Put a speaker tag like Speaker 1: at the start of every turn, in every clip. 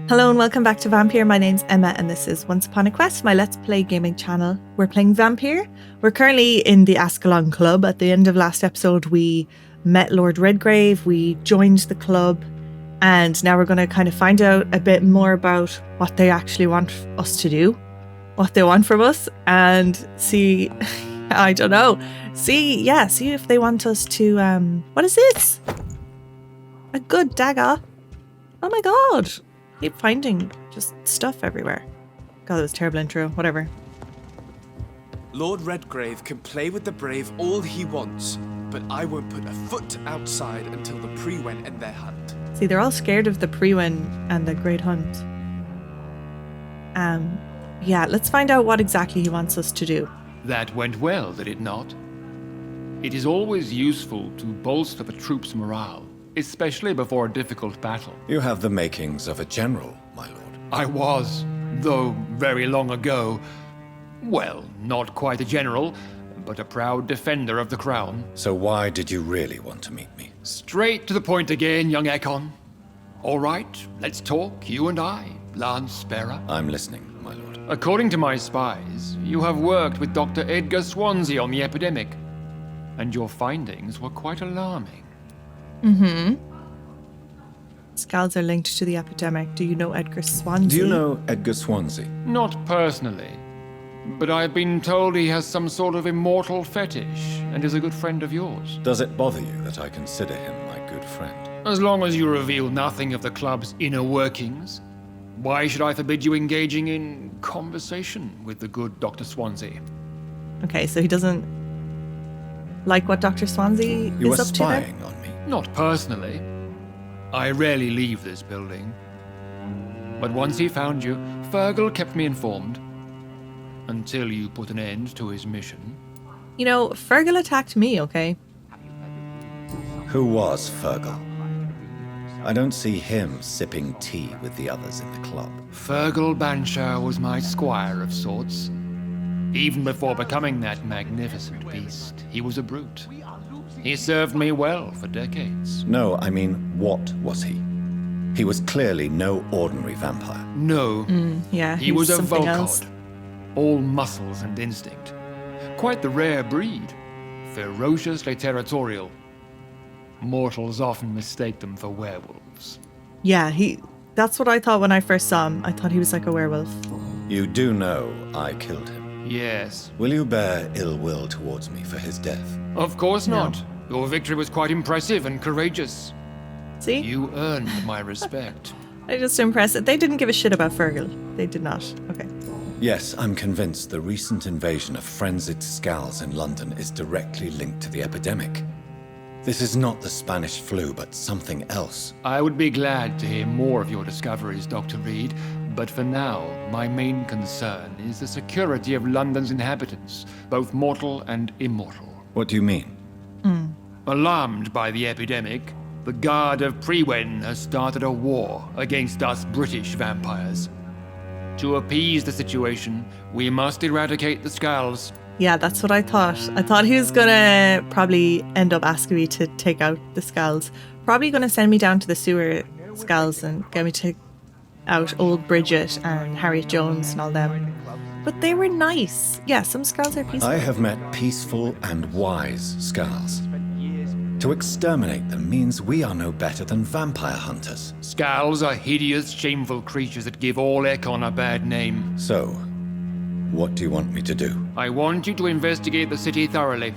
Speaker 1: Hello and welcome back to Vampyr. My name's Emma and this is Once Upon a Quest, my Let's Play gaming channel. We're playing Vampyr. We're currently in the Ascalon Club. At the end of last episode, we met Lord Redgrave, we joined the club, and now we're going to kind of find out a bit more about what they actually want us to do, what they want from us, and see, I don't know, see if they want us to, what is this? A good dagger. Oh my god. Keep finding just stuff everywhere. God, that was a terrible intro. Whatever.
Speaker 2: Lord Redgrave can play with the brave all he wants, but I won't put a foot outside until the Prewen end their hunt.
Speaker 1: See, they're all scared of the Prewen and the Great Hunt. Yeah, let's find out what exactly he wants us to do.
Speaker 3: That went well, did it not? It is always useful to bolster the troops' morale, especially before a difficult battle.
Speaker 4: You have the makings of a general, my lord.
Speaker 3: I was, though very long ago. Well, not quite a general, but a proud defender of the crown.
Speaker 4: So why did you really want to meet me?
Speaker 3: Straight to the point again, young Ekon. All right, let's talk, you and I, Lance Sparrow.
Speaker 4: I'm listening, my lord.
Speaker 3: According to my spies, you have worked with Dr. Edgar Swansea on the epidemic, and your findings were quite alarming.
Speaker 1: Scals are linked to the epidemic. Do you know Edgar Swansea?
Speaker 4: Do you know Edgar Swansea?
Speaker 3: Not personally, but I've been told he has some sort of immortal fetish and is a good friend of yours.
Speaker 4: Does it bother you that I consider him my good friend?
Speaker 3: As long as you reveal nothing of the club's inner workings, why should I forbid you engaging in conversation with the good Dr. Swansea?
Speaker 1: Okay, so he doesn't like what Dr. Swansea
Speaker 4: You
Speaker 1: is
Speaker 4: are
Speaker 1: up to there?
Speaker 4: spying on me.
Speaker 3: Not personally. I rarely leave this building. But once he found you, Fergal kept me informed. Until you put an end to his mission.
Speaker 1: You know, Fergal attacked me, okay?
Speaker 4: Who was Fergal? I don't see him sipping tea with the others in the club.
Speaker 3: Fergal Banshire was my squire of sorts. Even before becoming that magnificent beast, he was a brute. He served me well for decades.
Speaker 4: No, I mean, what was he? He was clearly no ordinary vampire.
Speaker 3: No,
Speaker 1: Yeah,
Speaker 3: he
Speaker 1: he's
Speaker 3: was a
Speaker 1: something
Speaker 3: Volcod.
Speaker 1: else.
Speaker 3: All muscles and instinct. Quite the rare breed. Ferociously territorial. Mortals often mistake them for werewolves.
Speaker 1: Yeah, that's what I thought when I first saw him. I thought he was like a werewolf.
Speaker 4: You do know I killed him.
Speaker 3: Yes.
Speaker 4: Will you bear ill will towards me for his death?
Speaker 3: Of course
Speaker 1: No.
Speaker 3: not. Your victory was quite impressive and courageous.
Speaker 1: See?
Speaker 3: You earned my respect.
Speaker 1: I just impressed it. They didn't give a shit about Fergal. They did not. Okay.
Speaker 4: Yes, I'm convinced the recent invasion of frenzied Scals in London is directly linked to the epidemic. This is not the Spanish flu, but something else.
Speaker 3: I would be glad to hear more of your discoveries, Dr. Reed, but for now, my main concern is the security of London's inhabitants, both mortal and immortal.
Speaker 4: What do you mean?
Speaker 3: Alarmed by the epidemic, the Guard of Prewen has started a war against us British vampires. To appease the situation, we must eradicate the Scals.
Speaker 1: Yeah, that's what I thought. I thought he was gonna probably end up asking me to take out the Scals. Probably gonna send me down to the sewer Scals and get me to take out old Bridget and Harriet Jones and all them. But they were nice. Yeah, some Scals are peaceful.
Speaker 4: I have met peaceful and wise Scals. To exterminate them means we are no better than vampire hunters.
Speaker 3: Scals are hideous, shameful creatures that give all Ekon a bad name.
Speaker 4: So, what do you want me to do?
Speaker 3: I want you to investigate the city thoroughly.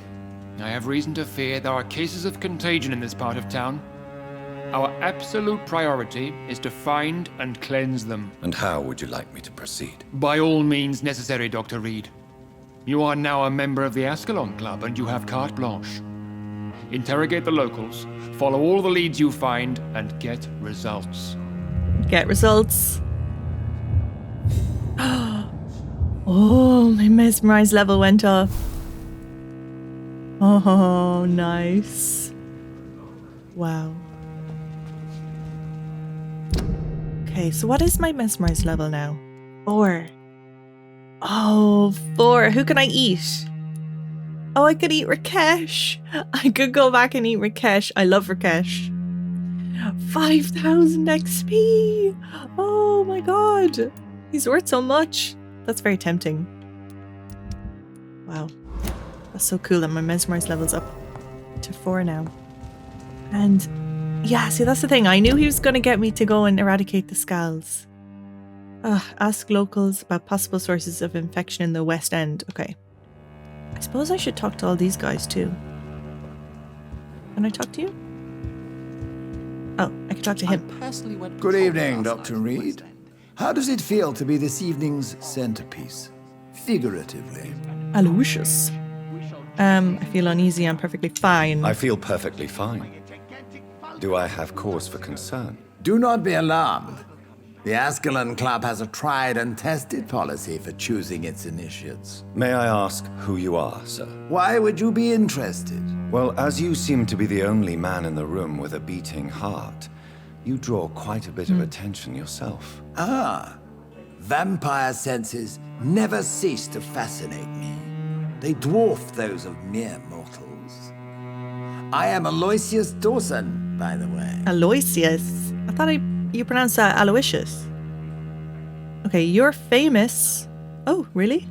Speaker 3: I have reason to fear there are cases of contagion in this part of town. Our absolute priority is to find and cleanse them.
Speaker 4: And how would you like me to proceed?
Speaker 3: By all means necessary, Dr. Reed. You are now a member of the Ascalon Club and you have carte blanche. Interrogate the locals, follow all the leads you find, and get results.
Speaker 1: Get results. Oh, my mesmerized level went up. Oh, nice. Wow. Okay, so what is my mesmerized level now? 4. Oh, 4. Who can I eat? Oh, I could eat Rakesh. I could go back and eat Rakesh. I love Rakesh. 5,000 XP! Oh my god! He's worth so much. That's very tempting. Wow. That's so cool that my mesmerize level's up to 4 now. And yeah, see, that's the thing. I knew he was going to get me to go and eradicate the Scals. Ask locals about possible sources of infection in the West End. Okay. I suppose I should talk to all these guys too. Can I talk to you? Oh, I can talk to him.
Speaker 5: Good evening, Dr. Reed. How does it feel to be this evening's centerpiece? Figuratively.
Speaker 1: Aloysius. I feel uneasy. I'm perfectly fine.
Speaker 4: I feel perfectly fine. Do I have cause for concern?
Speaker 5: Do not be alarmed. The Ascalon Club has a tried and tested policy for choosing its initiates.
Speaker 4: May I ask who you are, sir?
Speaker 5: Why would you be interested?
Speaker 4: Well, as you seem to be the only man in the room with a beating heart, you draw quite a bit of attention yourself.
Speaker 5: Ah, vampire senses never cease to fascinate me. They dwarf those of mere mortals. I am Aloysius Dawson, by the way.
Speaker 1: Aloysius? I thought you pronounced that Aloysius. Okay, you're famous. Oh, really?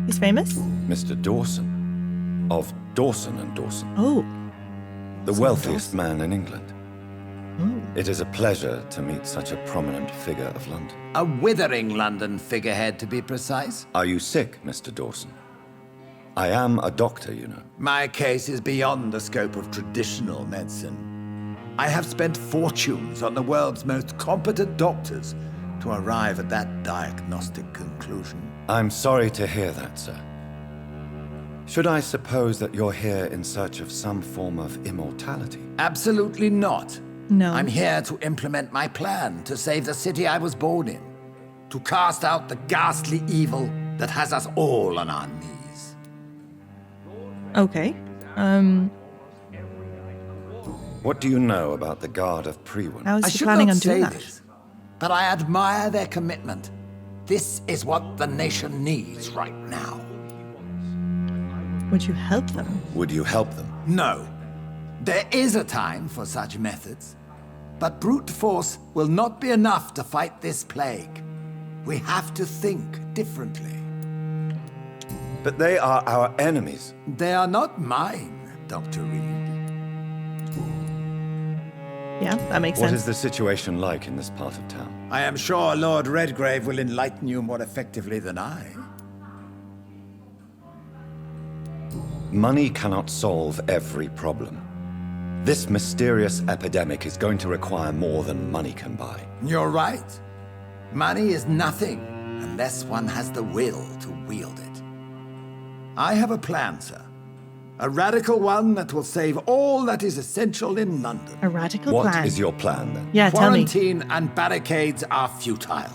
Speaker 1: He's famous?
Speaker 4: Mr. Dawson, of Dawson and Dawson.
Speaker 1: Oh.
Speaker 4: The wealthiest man in England.
Speaker 1: Oh.
Speaker 4: It is a pleasure to meet such a prominent figure of London.
Speaker 5: A withering London figurehead, to be precise.
Speaker 4: Are you sick, Mr. Dawson? I am a doctor, you know.
Speaker 5: My case is beyond the scope of traditional medicine. I have spent fortunes on the world's most competent doctors to arrive at that diagnostic conclusion.
Speaker 4: I'm sorry to hear that, sir. Should I suppose that you're here in search of some form of immortality?
Speaker 5: Absolutely not.
Speaker 1: No.
Speaker 5: I'm here to implement my plan to save the city I was born in, to cast out the ghastly evil that has us all on our knees.
Speaker 1: Okay.
Speaker 4: What do you know about the Guard of Prewin?
Speaker 1: How
Speaker 5: I
Speaker 1: is he
Speaker 5: should
Speaker 1: planning
Speaker 5: not
Speaker 1: on doing
Speaker 5: say
Speaker 1: that?
Speaker 5: this, but I admire their commitment. This is what the nation needs right now.
Speaker 1: Would you help them?
Speaker 4: Would you help them?
Speaker 5: No. There is a time for such methods, but brute force will not be enough to fight this plague. We have to think differently.
Speaker 4: But they are our enemies.
Speaker 5: They are not mine, Dr. Reed.
Speaker 1: Yeah, that makes
Speaker 4: What
Speaker 1: sense.
Speaker 4: is the situation like in this part of town?
Speaker 5: I am sure Lord Redgrave will enlighten you more effectively than I.
Speaker 4: Money cannot solve every problem. This mysterious epidemic is going to require more than money can buy.
Speaker 5: You're right. Money is nothing unless one has the will to wield it. I have a plan, sir. A radical one that will save all that is essential in London.
Speaker 1: A radical
Speaker 4: What
Speaker 1: plan.
Speaker 4: is your plan, then?
Speaker 1: Yeah, tell me.
Speaker 5: Quarantine and barricades are futile.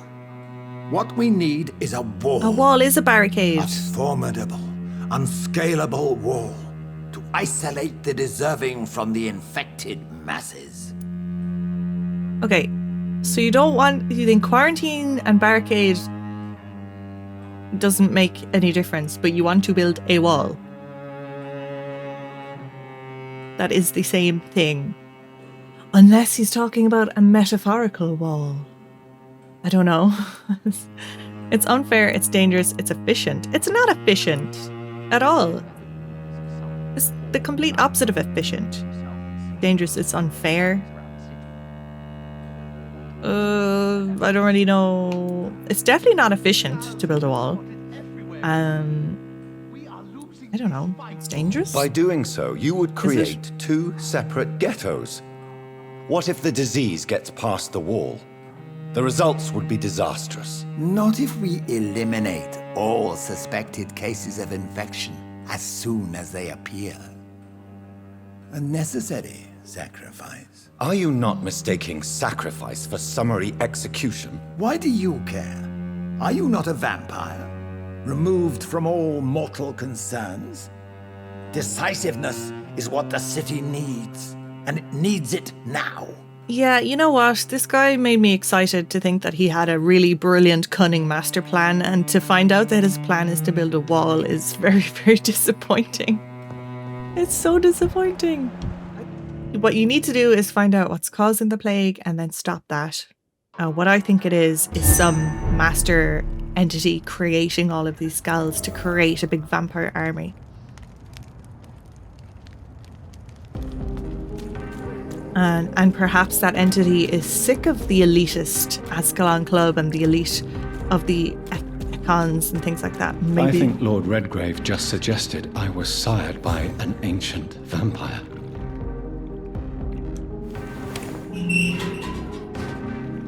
Speaker 5: What we need is a wall.
Speaker 1: A wall is a barricade.
Speaker 5: A formidable, unscalable wall to isolate the deserving from the infected masses.
Speaker 1: Okay, so you think quarantine and barricade doesn't make any difference, but you want to build a wall. That is the same thing. Unless he's talking about a metaphorical wall. I don't know. It's unfair, it's dangerous, it's efficient. It's not efficient at all. It's the complete opposite of efficient. Dangerous, it's unfair. I don't really know. It's definitely not efficient to build a wall. I don't know. It's dangerous.
Speaker 4: By doing so, you would create two separate ghettos. What if the disease gets past the wall? The results would be disastrous.
Speaker 5: Not if we eliminate all suspected cases of infection as soon as they appear. A necessary sacrifice.
Speaker 4: Are you not mistaking sacrifice for summary execution?
Speaker 5: Why do you care? Are you not a vampire? Removed from all mortal concerns? Decisiveness is what the city needs, and it needs it now.
Speaker 1: Yeah, you know what? This guy made me excited to think that he had a really brilliant, cunning master plan, and to find out that his plan is to build a wall is very, very disappointing. It's so disappointing. what you need to do is find out what's causing the plague and then stop that. What I think it is some master entity creating all of these skulls to create a big vampire army. And perhaps that entity is sick of the elitist Ascalon Club and the elite of the econs and things like that. Maybe.
Speaker 4: I think Lord Redgrave just suggested I was sired by an ancient vampire.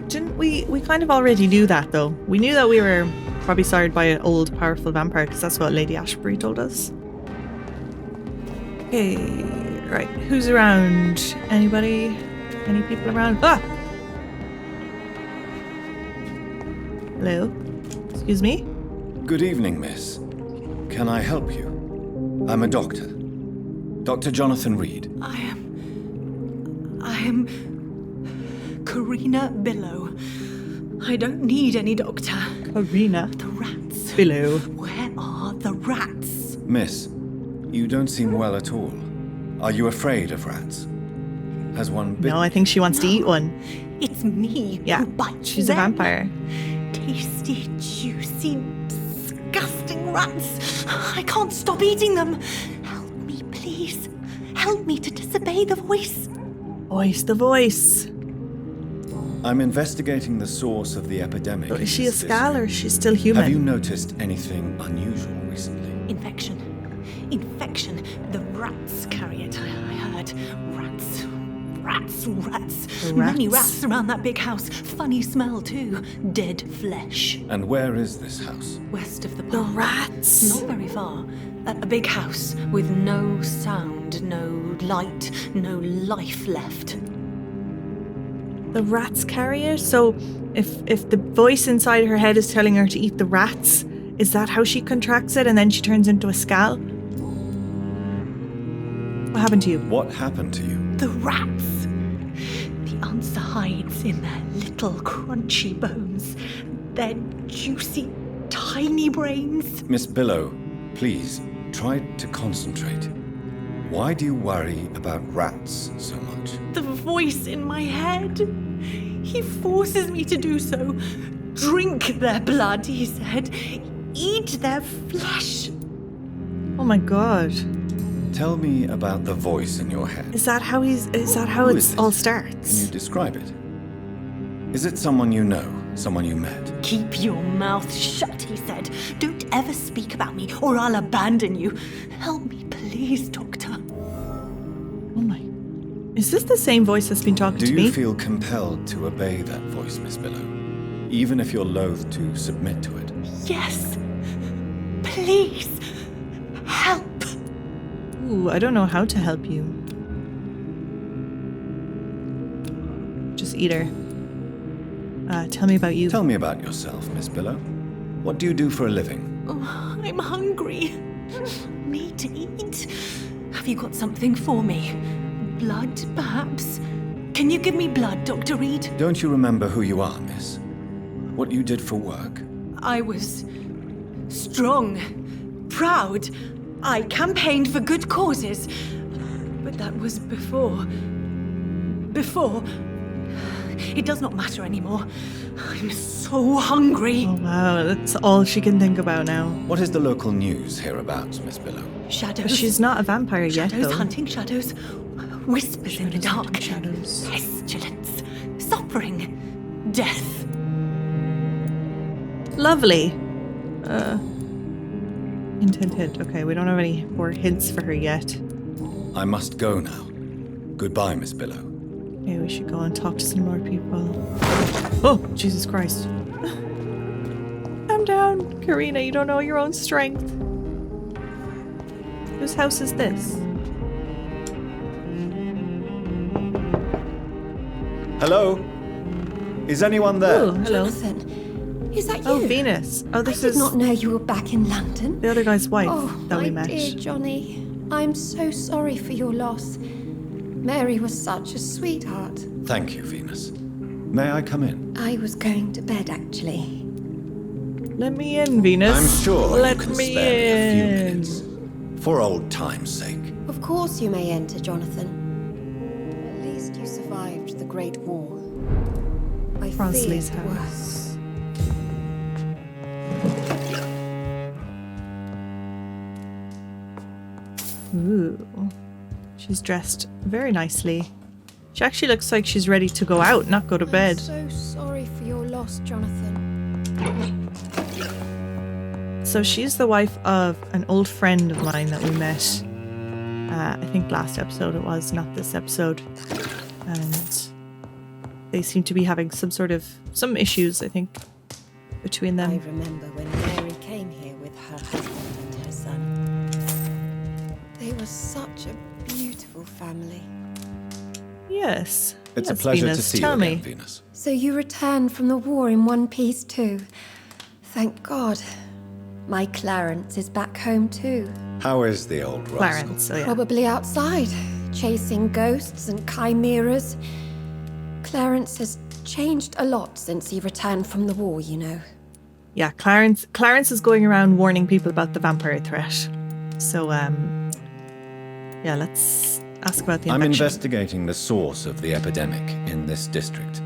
Speaker 1: Didn't we kind of already knew that, though. We knew that we were probably sired by an old, powerful vampire, because that's what Lady Ashbury told us. Okay, right. Who's around? Anybody? Any people around? Ah! Hello? Excuse me?
Speaker 4: Good evening, miss. Can I help you? I'm a doctor. Dr. Jonathan Reed.
Speaker 6: I am Karina Billow. I don't need any doctor.
Speaker 1: Karina
Speaker 6: The rats.
Speaker 1: Billow.
Speaker 6: Where are the rats?
Speaker 4: Miss, you don't seem well at all. Are you afraid of rats? Has one bitten?
Speaker 1: No, I think she wants to eat one.
Speaker 6: It's me
Speaker 1: Yeah,
Speaker 6: who bites
Speaker 1: she's
Speaker 6: them.
Speaker 1: a vampire.
Speaker 6: Tasty, juicy, disgusting rats. I can't stop eating them. Help me, please. Help me to disobey the voice.
Speaker 1: Voice the voice.
Speaker 4: I'm investigating the source of the epidemic.
Speaker 1: So is she a
Speaker 4: This
Speaker 1: Skal or
Speaker 4: room.
Speaker 1: is she still human?
Speaker 4: Have you noticed anything unusual recently?
Speaker 6: Infection. Infection. The rats carry it, I heard. Rats. Rats.
Speaker 1: The
Speaker 6: Many
Speaker 1: rats.
Speaker 6: rats around that big house. Funny smell, too. Dead flesh.
Speaker 4: And where is this house?
Speaker 6: West of the
Speaker 1: The
Speaker 6: park.
Speaker 1: rats.
Speaker 6: Not very far. A big house with no sound, no light, no life left.
Speaker 1: The rats carry it? So if the voice inside her head is telling her to eat the rats, is that how she contracts it and then she turns into a Skal? What happened to you?
Speaker 4: What happened to you?
Speaker 6: The rats. The answer hides in their little crunchy bones. Their juicy, tiny brains.
Speaker 4: Miss Billow, please, try to concentrate. Why do you worry about rats so much?
Speaker 6: The voice in my head. He forces me to do so. Drink their blood, he said. Eat their flesh.
Speaker 1: Oh my god.
Speaker 4: Tell me about the voice in your head.
Speaker 1: Is that how
Speaker 4: Who
Speaker 1: it
Speaker 4: is
Speaker 1: all
Speaker 4: it?
Speaker 1: starts?
Speaker 4: Can you describe it? Is it someone you know? Someone you met?
Speaker 6: Keep your mouth shut, he said. Don't ever speak about me or I'll abandon you. Help me, please, Doctor.
Speaker 1: Oh my. Is this the same voice that's been talking
Speaker 4: Do
Speaker 1: to
Speaker 4: you
Speaker 1: me?
Speaker 4: feel compelled to obey that voice, Miss Billow? Even if you're loath to submit to it?
Speaker 6: Yes. Please. Help.
Speaker 1: Ooh, I don't know how to help you. Just eat her. Tell me about you.
Speaker 4: Tell me about yourself, Miss Billow. What do you do for a living?
Speaker 6: Oh, I'm hungry. Need to eat. Have you got something for me? Blood, perhaps? Can you give me blood, Dr. Reed?
Speaker 4: Don't you remember who you are, miss? What you did for work?
Speaker 6: I was strong, proud. I campaigned for good causes. But that was before. It does not matter anymore. I'm so hungry.
Speaker 1: Oh wow, that's all she can think about now.
Speaker 4: What is the local news hereabouts, Miss Billow?
Speaker 6: Shadows.
Speaker 1: But she's not a vampire yet,
Speaker 6: Shadows
Speaker 1: though.
Speaker 6: hunting shadows. Whispers in the dark.
Speaker 1: Shadows.
Speaker 6: Pestilence. Suffering. Death.
Speaker 1: Lovely. Hint. Okay, we don't have any more hints for her yet.
Speaker 4: I must go now. Goodbye, Miss Billow.
Speaker 1: Okay, we should go and talk to some more people. Oh, Jesus Christ. Calm down, Karina. You don't know your own strength. Whose house is this?
Speaker 4: Hello? Is anyone there?
Speaker 1: Oh, hello.
Speaker 7: Jonathan, is that you?
Speaker 1: Oh, Venus. Oh, this
Speaker 7: I
Speaker 1: is
Speaker 7: did not know you were back in London.
Speaker 1: the other guy's wife
Speaker 7: Oh,
Speaker 1: that we
Speaker 7: my
Speaker 1: met.
Speaker 7: dear Johnny, I'm so sorry for your loss. Mary was such a sweetheart.
Speaker 4: Thank you, Venus. May I come in?
Speaker 7: I was going to bed, actually.
Speaker 1: Let me in, Venus.
Speaker 4: I'm sure
Speaker 1: Let
Speaker 4: you can
Speaker 1: me
Speaker 4: spare me a few
Speaker 1: in.
Speaker 4: minutes. For old time's sake.
Speaker 7: Of course you may enter, Jonathan. Great War. I
Speaker 1: Frosley's
Speaker 7: feared the
Speaker 1: house.
Speaker 7: worst.
Speaker 1: Ooh. She's dressed very nicely. She actually looks like she's ready to go out, not go to bed.
Speaker 7: I'm so sorry for your loss, Jonathan.
Speaker 1: So she's the wife of an old friend of mine that we met. I think last episode it was, not this episode. And they seem to be having some issues, I think, between them.
Speaker 8: I remember when Mary came here with her husband and her son.
Speaker 7: They were such a beautiful family.
Speaker 1: Yes.
Speaker 4: It's
Speaker 1: Yes,
Speaker 4: a pleasure
Speaker 1: Venus,
Speaker 4: to see
Speaker 1: tell
Speaker 4: you again,
Speaker 1: me.
Speaker 4: Venus.
Speaker 7: So you returned from the war in one piece too. Thank God. My Clarence is back home too.
Speaker 4: How is the old rascal?
Speaker 1: Clarence, oh yeah.
Speaker 7: Probably outside, chasing ghosts and chimeras. Clarence has changed a lot since he returned from the war, you know.
Speaker 1: Yeah, Clarence is going around warning people about the vampire threat. So, yeah, let's ask about the
Speaker 4: I'm
Speaker 1: infection.
Speaker 4: investigating the source of the epidemic in this district.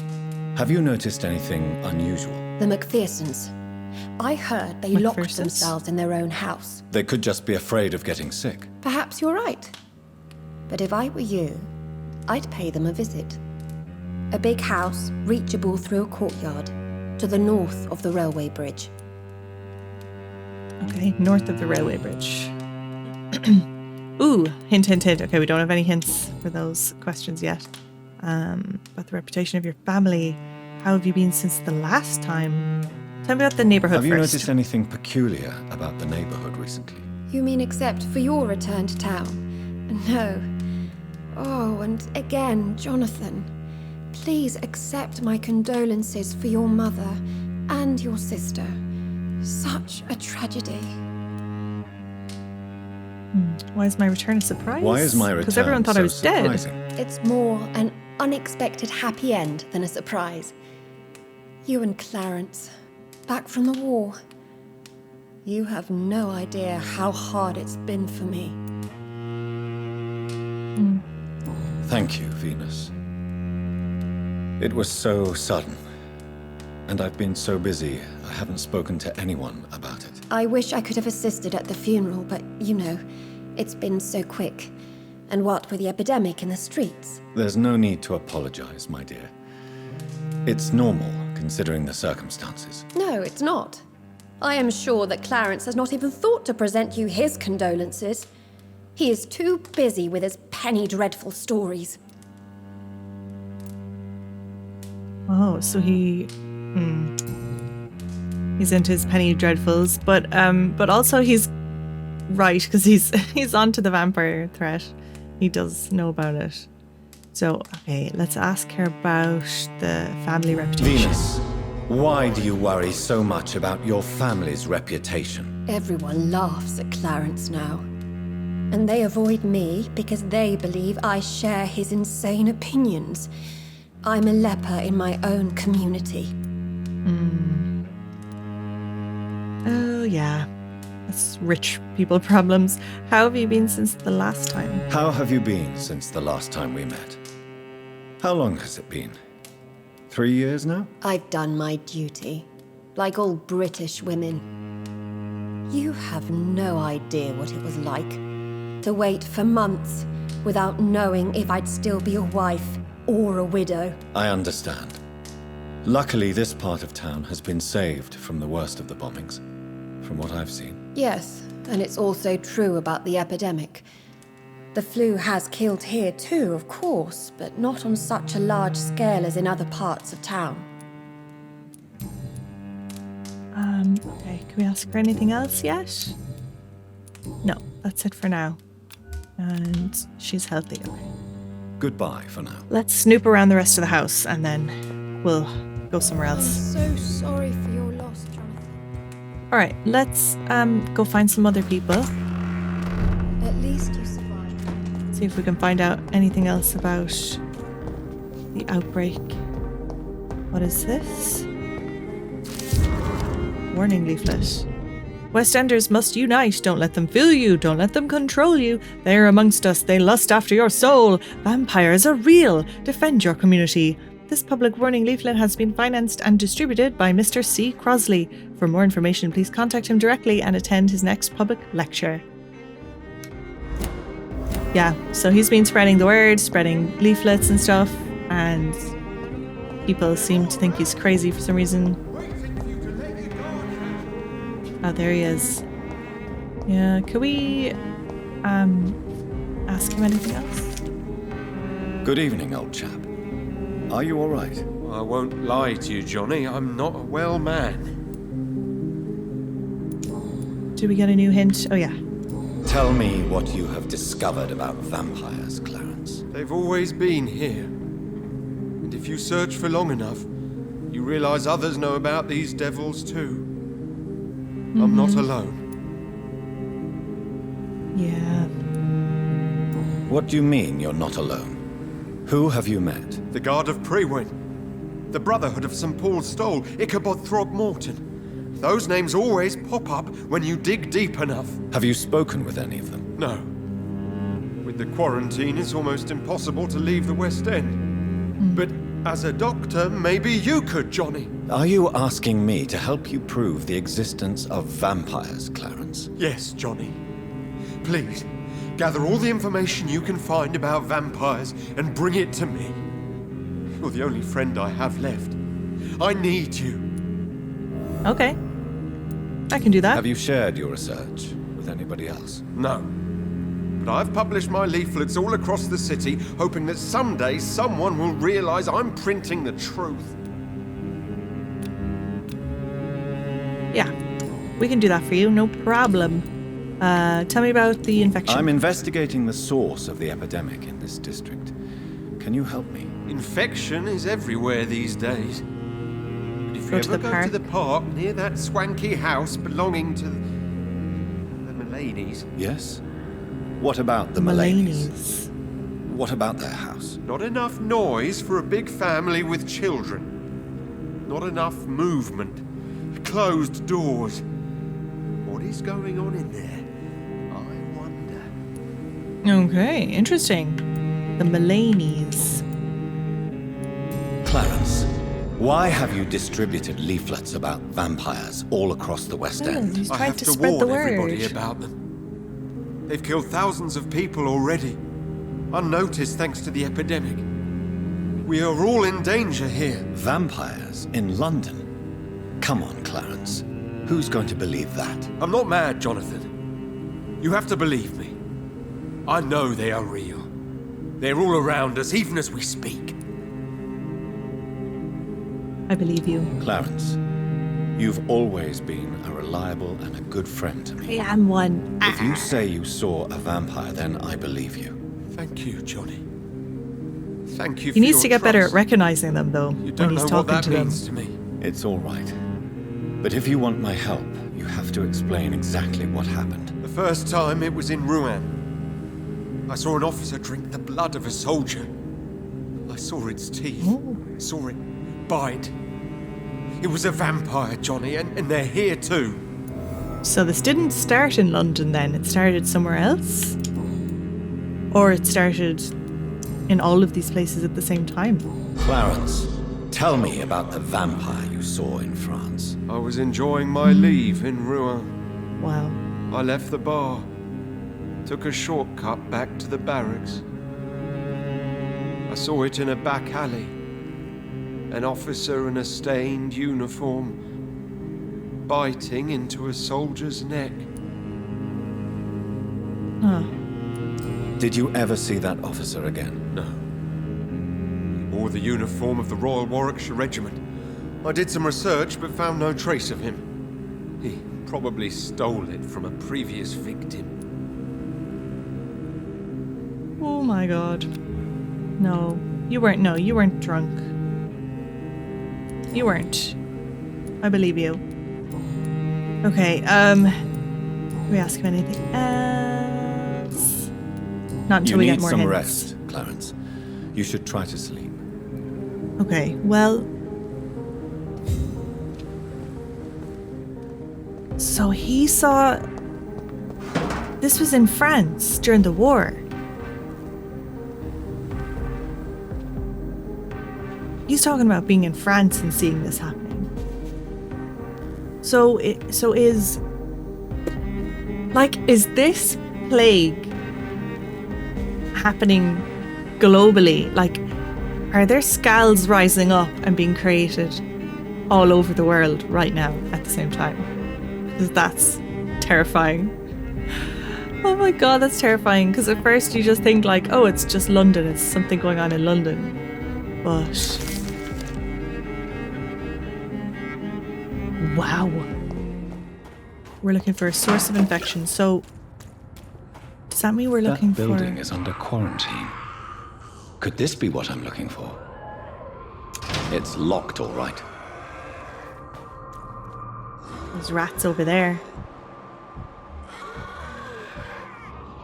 Speaker 4: Have you noticed anything unusual?
Speaker 7: The McPhersons. I heard they locked
Speaker 1: McPhersons?
Speaker 7: themselves in their own house.
Speaker 4: They could just be afraid of getting sick.
Speaker 7: Perhaps you're right. But if I were you, I'd pay them a visit. A big house, reachable through a courtyard, to the north of the railway bridge.
Speaker 1: Okay, north of the railway bridge. Ooh, hint, hint, hint. Okay, we don't have any hints for those questions yet. About the reputation of your family. How have you been since the last time? Tell me about the neighborhood
Speaker 4: Have you
Speaker 1: first.
Speaker 4: noticed anything peculiar about the neighborhood recently?
Speaker 7: You mean except for your return to town? No. Oh, and again, Jonathan. Please accept my condolences for your mother and your sister. Such a tragedy.
Speaker 1: Why is my return a surprise?
Speaker 4: Why is my return
Speaker 1: Because everyone thought
Speaker 4: so
Speaker 1: I was
Speaker 4: surprising?
Speaker 1: dead.
Speaker 7: It's more an unexpected happy end than a surprise. You and Clarence, back from the war. You have no idea how hard it's been for me.
Speaker 4: Thank you, Venus. It was so sudden. And I've been so busy, I haven't spoken to anyone about it.
Speaker 7: I wish I could have assisted at the funeral, but you know, it's been so quick. And what with the epidemic in the streets?
Speaker 4: There's no need to apologize, my dear. It's normal, considering the circumstances.
Speaker 7: No, it's not. I am sure that Clarence has not even thought to present you his condolences. He is too busy with his penny dreadful stories.
Speaker 1: Oh, so he's into his penny dreadfuls, but also he's right because he's onto the vampire threat. He does know about it. So okay, let's ask her about the family reputation.
Speaker 4: Venus, why do you worry so much about your family's reputation?
Speaker 7: Everyone laughs at Clarence now. And they avoid me because they believe I share his insane opinions. I'm a leper in my own community.
Speaker 1: Oh yeah, that's rich people problems. How have you been since the last time?
Speaker 4: How have you been since the last time we met? How long has it been? 3 years now?
Speaker 7: I've done my duty, like all British women. You have no idea what it was like to wait for months without knowing if I'd still be a wife or a widow.
Speaker 4: I understand. Luckily, this part of town has been saved from the worst of the bombings, from what I've seen.
Speaker 7: Yes, and it's also true about the epidemic. The flu has killed here too, of course, but not on such a large scale as in other parts of town.
Speaker 1: Okay, can we ask her anything else yet? No, that's it for now. And she's healthy, okay.
Speaker 4: Goodbye for now.
Speaker 1: Let's snoop around the rest of the house and then we'll go somewhere
Speaker 7: I'm
Speaker 1: else.
Speaker 7: so sorry for your loss, Jonathan.
Speaker 1: All right, let's go find some other people.
Speaker 7: At least you survived.
Speaker 1: See if we can find out anything else about the outbreak. What is this? Warning leaflet. West Enders must unite. Don't let them fool you. Don't let them control you. They are amongst us. They lust after your soul. Vampires are real. Defend your community. This public warning leaflet has been financed and distributed by Mr. C. Crosley. For more information, please contact him directly and attend his next public lecture. Yeah, so he's been spreading the word, spreading leaflets and stuff, and people seem to think he's crazy for some reason. Oh, there he is. Yeah, could we ask him anything else?
Speaker 4: Good evening, old chap. Are you all right?
Speaker 9: I won't lie to you, Johnny. I'm not a well man.
Speaker 1: Did we get a new hint? Oh, yeah.
Speaker 4: Tell me what you have discovered about vampires, Clarence.
Speaker 9: They've always been here. And if you search for long enough, you realize others know about these devils too. I'm not alone.
Speaker 1: Yeah.
Speaker 4: What do you mean you're not alone? Who have you met?
Speaker 9: The Guard of Prewin, the Brotherhood of St. Paul's Stole, Ichabod Throgmorton. Those names always pop up when you dig deep enough.
Speaker 4: Have you spoken with any of them?
Speaker 9: No. With the quarantine, it's almost impossible to leave the West End. But as a doctor, maybe you could, Johnny.
Speaker 4: Are you asking me to help you prove the existence of vampires, Clarence?
Speaker 9: Yes, Johnny. Please, gather all the information you can find about vampires and bring it to me. You're the only friend I have left. I need you.
Speaker 1: Okay. I can do that.
Speaker 4: Have you shared your research with anybody else?
Speaker 9: No. But I've published my leaflets all across the city, hoping that someday someone will realize I'm printing the truth.
Speaker 1: Yeah, we can do that for you, no problem. Tell me about the infection.
Speaker 4: I'm investigating the source of the epidemic in this district. Can you help me?
Speaker 9: Infection is everywhere these days. But if you
Speaker 1: Go to
Speaker 9: ever
Speaker 1: the
Speaker 9: go
Speaker 1: park.
Speaker 9: to the park near that swanky house belonging to the Mullaney's,
Speaker 4: Yes? What about the Mullaney's? What about their house?
Speaker 9: not enough noise for a big family with children. Not enough movement. Closed doors. What is going on in there? I wonder.
Speaker 1: Okay, interesting. The Mullaney's.
Speaker 4: Clarence, why have you distributed leaflets about vampires all across the West End?
Speaker 1: He's
Speaker 9: I
Speaker 1: trying
Speaker 9: have
Speaker 1: to
Speaker 9: to
Speaker 1: spread
Speaker 9: warn
Speaker 1: the word.
Speaker 9: everybody about them. They've killed thousands of people already, unnoticed thanks to the epidemic. We are all in danger here.
Speaker 4: Vampires in London? Come on, Clarence. Who's going to believe that?
Speaker 9: I'm not mad, Jonathan. You have to believe me. I know they are real. They're all around us, even as we speak.
Speaker 1: I believe you.
Speaker 4: Clarence, you've always been a reliable and a good friend to me.
Speaker 1: I am one.
Speaker 4: If you say you saw a vampire, then I believe you.
Speaker 9: Thank you, Johnny. Thank you for
Speaker 1: He needs
Speaker 9: your
Speaker 1: to get better at
Speaker 9: trust.
Speaker 1: recognizing them, though,
Speaker 9: You
Speaker 1: when
Speaker 9: don't
Speaker 1: he's
Speaker 9: know what
Speaker 1: talking
Speaker 9: that
Speaker 1: to them.
Speaker 9: means to me.
Speaker 4: It's all right. But if you want my help, you have to explain exactly what happened.
Speaker 9: The first time it was in Rouen. I saw an officer drink the blood of a soldier. I saw its teeth. Saw it bite. It was a vampire, Johnny, and they're here too.
Speaker 1: So this didn't start in London then, it started somewhere else? Or it started in all of these places at the same time?
Speaker 4: Clarence, tell me about the vampire you saw in France.
Speaker 9: I was enjoying my leave in Rouen.
Speaker 1: Wow.
Speaker 9: I left the bar. Took a shortcut back to the barracks. I saw it in a back alley. An officer in a stained uniform biting into a soldier's neck.
Speaker 1: Huh.
Speaker 4: Did you ever see that officer again?
Speaker 9: No. He wore the uniform of the Royal Warwickshire Regiment. I did some research but found no trace of him. He probably stole it from a previous victim.
Speaker 1: Oh my god. No. You weren't drunk. You weren't. I believe you. Okay, can we ask him anything else? Not until
Speaker 4: You
Speaker 1: we
Speaker 4: need
Speaker 1: get more
Speaker 4: some
Speaker 1: hints.
Speaker 4: rest, Clarence. You should try to sleep.
Speaker 1: Okay, well... So he saw... This was in France during the war. He's talking about being in France and seeing this happening. So is this plague happening globally? Like, are there scals rising up and being created all over the world right now at the same time? Because that's terrifying. Oh my god, that's terrifying. Because at first you just think like, oh, it's just London. It's something going on in London. But... wow. We're looking for a source of infection. So does that mean we're looking for...
Speaker 4: That building is under quarantine. Could this be what I'm looking for? It's locked, all right.
Speaker 1: There's rats over there.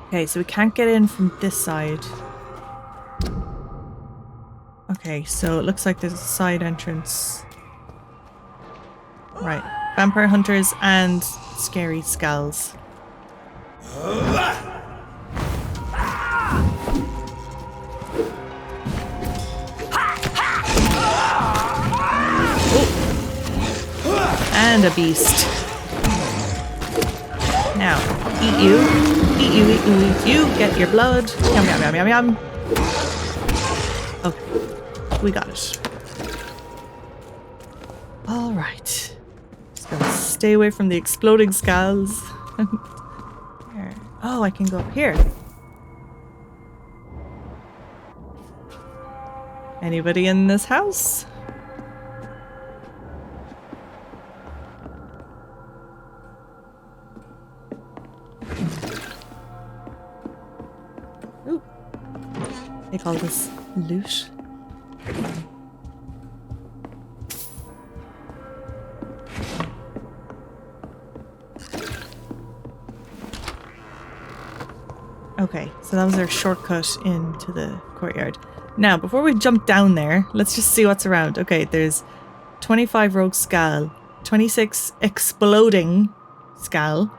Speaker 1: Okay, so we can't get in from this side. Okay, so it looks like there's a side entrance. Right. Vampire hunters and scary skulls. And a beast. Now, eat you. Eat you, eat you, eat you. Get your blood. Yum, yum, yum, yum, yum. Okay. We got it. Alright. Just gotta stay away from the exploding skulls. Oh, I can go up here. Anybody in this house? Ooh. They call this loot. Okay, so that was our shortcut into the courtyard. Now, before we jump down there, let's just see what's around. Okay, there's 25 rogue skull, 26 exploding skull,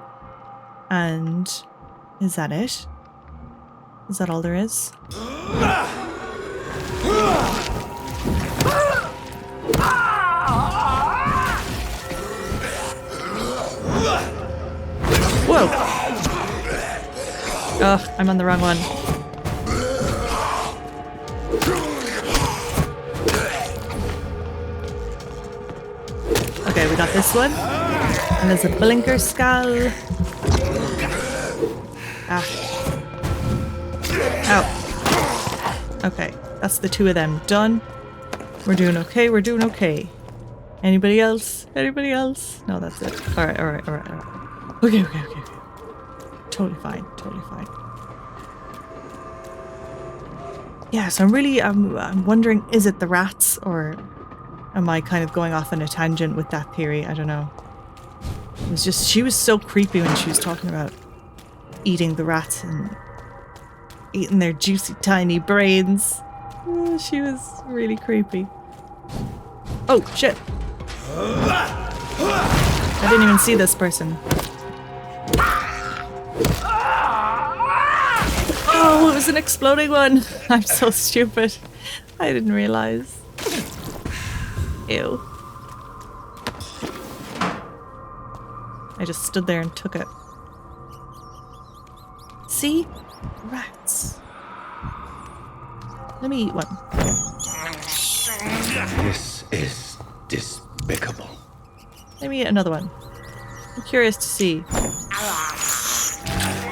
Speaker 1: and is that it? Is that all there is? Whoa! Ugh, I'm on the wrong one. Okay, we got this one. And there's a blinker skull. Ah. Ow. Okay, that's the two of them done. We're doing okay, we're doing okay. Anybody else? Anybody else? No, that's it. Alright, alright, alright, alright. Okay, okay, okay, okay. Totally fine, totally fine. Yeah, so I'm wondering, is it the rats, or am I kind of going off on a tangent with that theory? I don't know. It was just, she was so creepy when she was talking about eating the rats and eating their juicy tiny brains. Oh, she was really creepy. Oh, shit. I didn't even see this person. Oh, it was an exploding one. I'm so stupid. I didn't realize. Ew. I just stood there and took it. See? Rats. Let me eat one.
Speaker 4: This is despicable.
Speaker 1: Let me eat another one. I'm curious to see.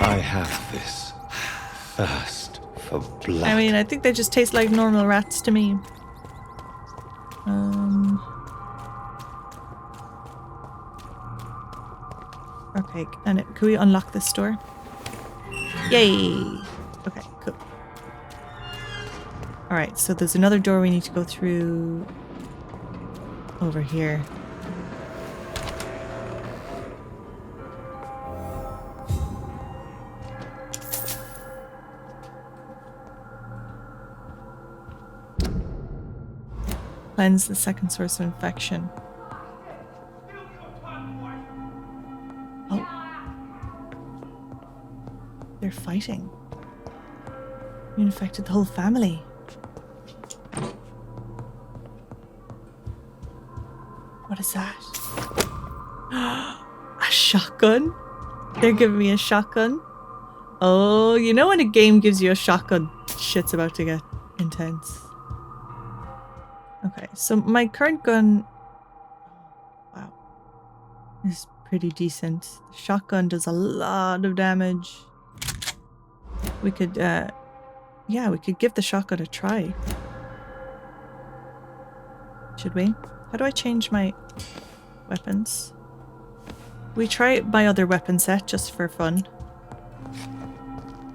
Speaker 4: I have this thirst for blood.
Speaker 1: I mean, I think they just taste like normal rats to me. Okay, and can we unlock this door? Yay! Okay, cool. Alright, so there's another door we need to go through over here. Cleanse the second source of infection. they're fighting. You infected the whole family. What is that? A shotgun? They're giving me a shotgun? Oh, you know when a game gives you a shotgun, shit's about to get intense. Okay, so my current gun... Wow. Is pretty decent. The shotgun does a lot of damage. We could, yeah, we could give the shotgun a try. Should we? How do I change my weapons? We try my other weapon set just for fun.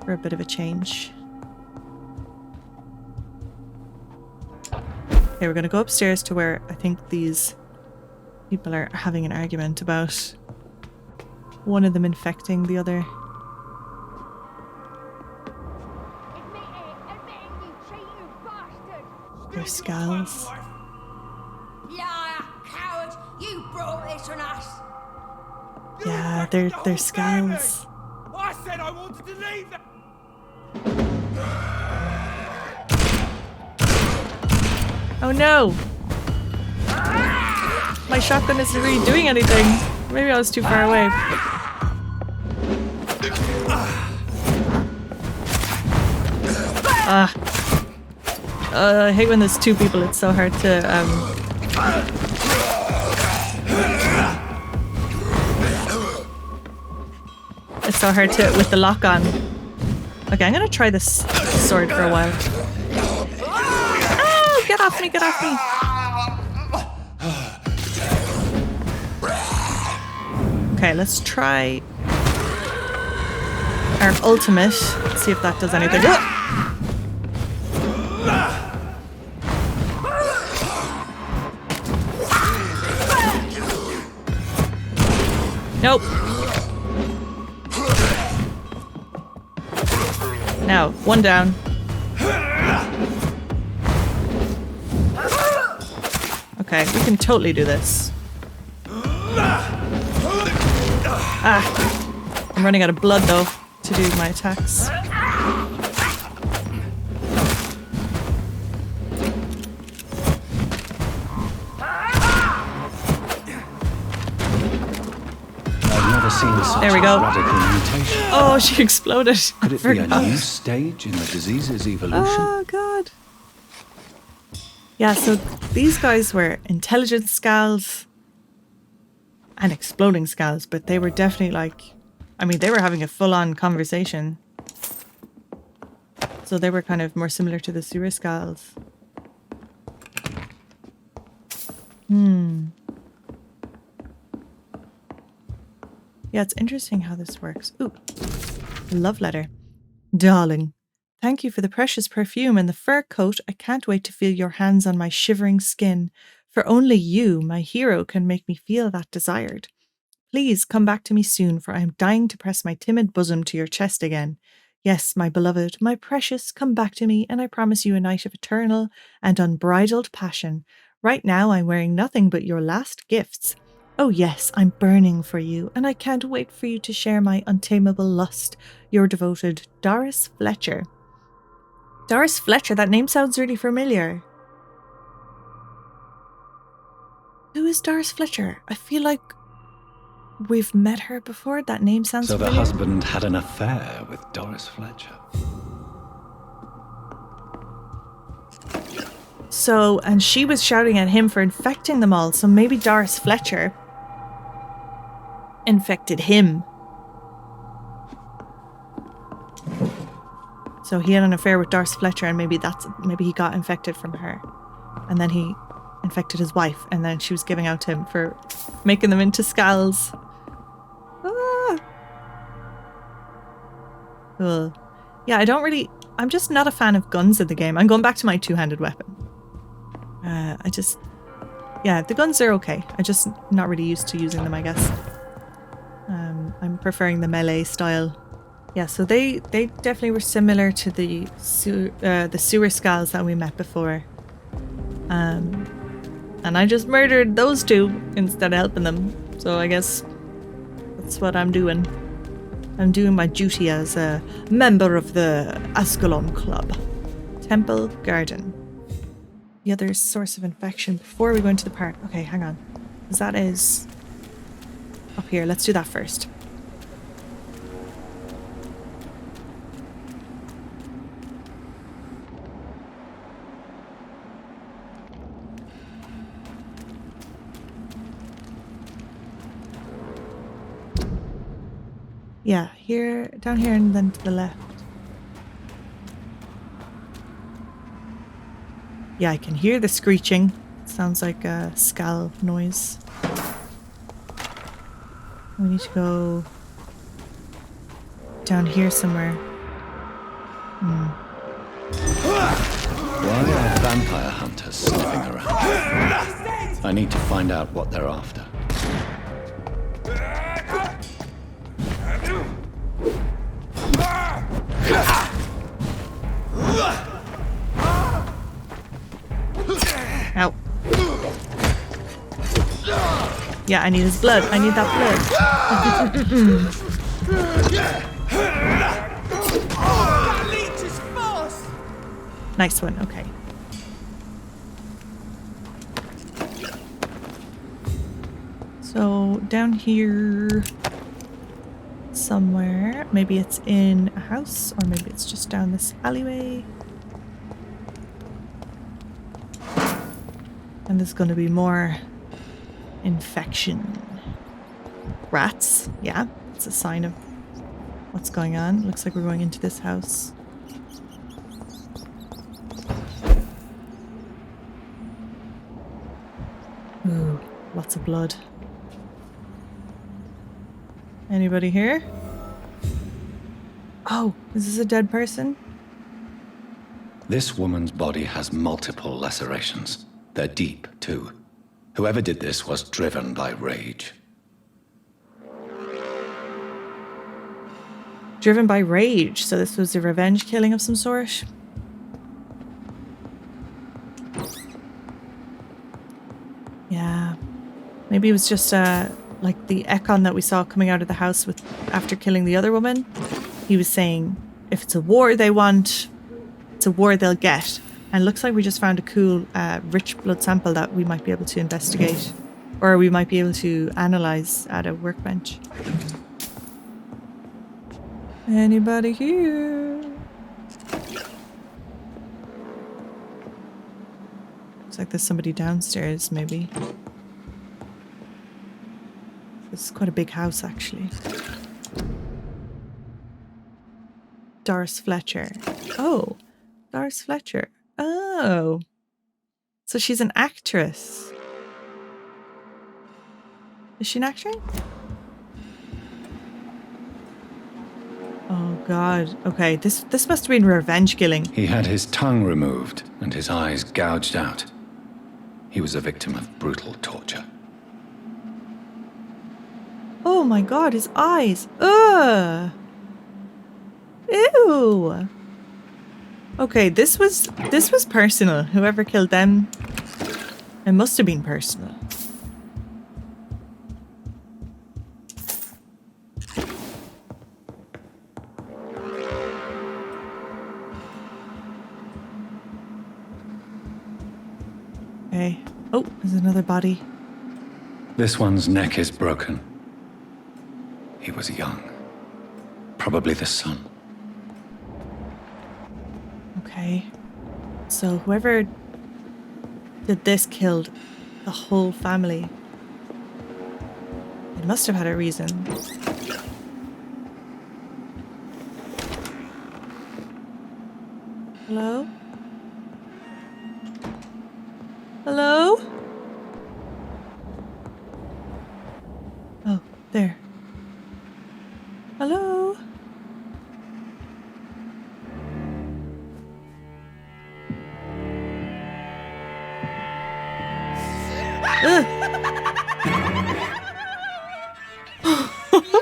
Speaker 1: For a bit of a change. Okay, we're gonna go upstairs to where I think these people are having an argument about one of them infecting the other. Their scowls.
Speaker 10: Liar, coward! You brought this on us!
Speaker 1: Yeah, they're scowls.
Speaker 2: I said I wanted to leave them.
Speaker 1: Oh no! My shotgun isn't really doing anything. Maybe I was too far away. I hate when there's two people. It's so hard to it's so hard to with the lock on. Okay, I'm gonna try this sword for a while. Oh, get off me! Get off me! Okay, let's try our ultimate. See if that does anything. Nope. Now, one down. Okay, we can totally do this. Ah, I'm running out of blood though to do my attacks. There we go. Oh, she exploded.
Speaker 11: Could it be a new stage in the disease's evolution?
Speaker 1: Oh, God. Yeah, so these guys were intelligent scowls and exploding scowls, but they were definitely like... I mean, they were having a full-on conversation. So they were kind of more similar to the sewer scowls. Yeah, it's interesting how this works. Ooh, love letter. Darling, thank you for the precious perfume and the fur coat. I can't wait to feel your hands on my shivering skin, for only you, my hero, can make me feel that desired. Please come back to me soon, for I am dying to press my timid bosom to your chest again. Yes, my beloved, my precious, come back to me, and I promise you a night of eternal and unbridled passion. Right now I'm wearing nothing but your last gifts. Oh yes, I'm burning for you, and I can't wait for you to share my untamable lust. Your devoted Doris Fletcher. Doris Fletcher, that name sounds really familiar. Who is Doris Fletcher? I feel like we've met her before. That name sounds familiar.
Speaker 11: So the husband had an affair with Doris Fletcher.
Speaker 1: So, and she was shouting at him for infecting them all, so maybe Doris Fletcher infected him. So he had an affair with Doris Fletcher, and maybe he got infected from her. And then he infected his wife, and then she was giving out to him for making them into scowls. Ugh. Yeah, I'm just not a fan of guns in the game. I'm going back to my two-handed weapon. Yeah, the guns are okay. I'm just not really used to using them, I guess. I'm preferring the melee style. Yeah, so they definitely were similar to the sewer scowls that we met before. And I just murdered those two instead of helping them. So I guess that's what I'm doing. I'm doing my duty as a member of the Ascalon Club. Temple Garden. The other source of infection before we go into the park. Okay, hang on. Because that is up here. Let's do that first. Yeah, here, down here, and then to the left. Yeah, I can hear the screeching. Sounds like a Skal noise. We need to go down here somewhere.
Speaker 11: Why are vampire hunters sniffing around? I need to find out what they're after.
Speaker 1: Ow. Yeah, I need his blood. I need that blood. Nice one. Okay. So down here somewhere. Maybe it's in a house, or maybe it's just down this alleyway. And there's going to be more infection. Rats. Yeah, it's a sign of what's going on. Looks like we're going into this house. Ooh, lots of blood. Anybody here? Oh, is this a dead person?
Speaker 11: This woman's body has multiple lacerations. They're deep, too. Whoever did this was driven by rage.
Speaker 1: Driven by rage, so this was a revenge killing of some sort? Yeah. Maybe it was just like the Ekon that we saw coming out of the house with after killing the other woman. He was saying, if it's a war they want, it's a war they'll get. And it looks like we just found a cool rich blood sample that we might be able to investigate. Or we might be able to analyze at a workbench. Anybody here? Looks like there's somebody downstairs, maybe. This is quite a big house, actually. Doris Fletcher. Oh, Doris Fletcher. Oh. So she's an actress. Is she an actress? Oh god. Okay, this must have been revenge killing.
Speaker 11: He had his tongue removed and his eyes gouged out. He was a victim of brutal torture.
Speaker 1: Oh my god, his eyes. Ugh. Ew. Okay, this was personal. Whoever killed them, it must have been personal. Okay. Oh, there's another body.
Speaker 11: This one's neck is broken. He was young. Probably the son.
Speaker 1: Okay. So whoever did this killed the whole family. It must have had a reason. Hello? Hello? Oh, there. Hello?
Speaker 10: You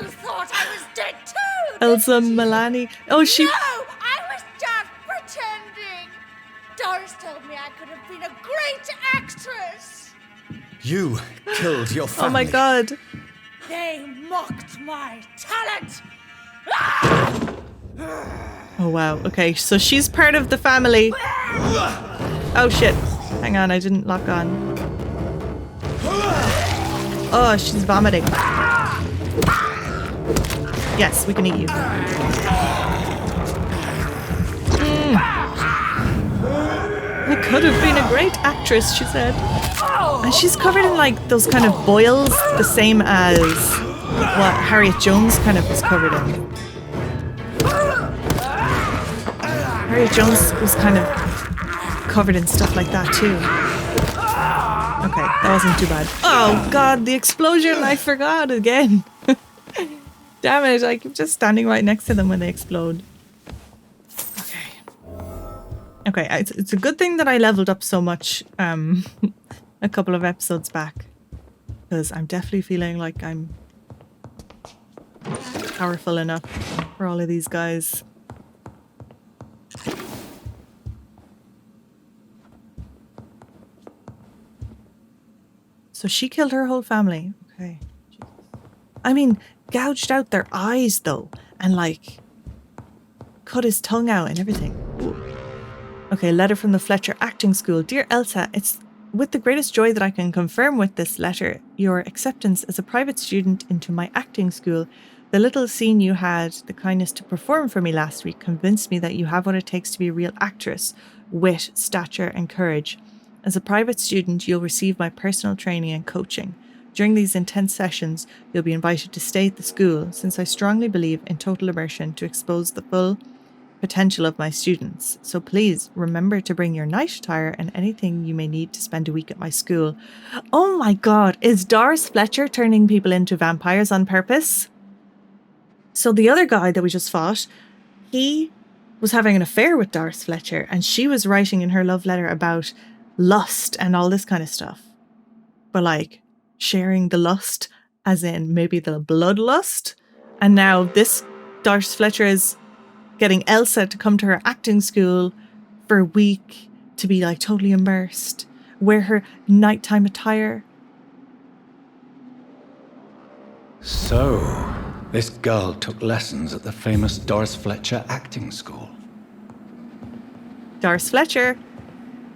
Speaker 10: thought I was dead too!
Speaker 1: Elsa Mullaney. Oh, she...
Speaker 10: No! I was just pretending! Doris told me I could have been a great actress!
Speaker 5: You killed your family.
Speaker 1: Oh my god.
Speaker 10: They mocked my talent!
Speaker 1: Oh wow, okay, so she's part of the family. Oh shit, hang on, I didn't lock on. Oh, she's vomiting. Yes, we can eat you. I could have been a great actress, she said. And she's covered in like those kind of boils, the same as what Harriet Jones kind of was covered in. Harriet Jones was kind of covered in stuff like that too. Okay, that wasn't too bad. Oh god, the explosion! I forgot again. Damn it, I keep just standing right next to them when they explode. Okay. Okay, it's a good thing that I leveled up so much a couple of episodes back. Because I'm definitely feeling like I'm powerful enough for all of these guys. So she killed her whole family. Okay. I mean, gouged out their eyes though, and like cut his tongue out and everything. Ooh. Okay, letter from the Fletcher Acting School. Dear Elsa, it's with the greatest joy that I can confirm with this letter your acceptance as a private student into my acting school. The little scene you had the kindness to perform for me last week convinced me that you have what it takes to be a real actress: wit, stature, and courage. As a private student, you'll receive my personal training and coaching. During these intense sessions, you'll be invited to stay at the school, since I strongly believe in total immersion to expose the full potential of my students. So please remember to bring your night attire and anything you may need to spend a week at my school. Oh my god, is Doris Fletcher turning people into vampires on purpose? So the other guy that we just fought, he was having an affair with Doris Fletcher, and she was writing in her love letter about lust and all this kind of stuff. But like sharing the lust as in maybe the bloodlust. And now this Doris Fletcher is getting Elsa to come to her acting school for a week to be like totally immersed, wear her nighttime attire.
Speaker 11: So, this girl took lessons at the famous Doris Fletcher acting school.
Speaker 1: Doris Fletcher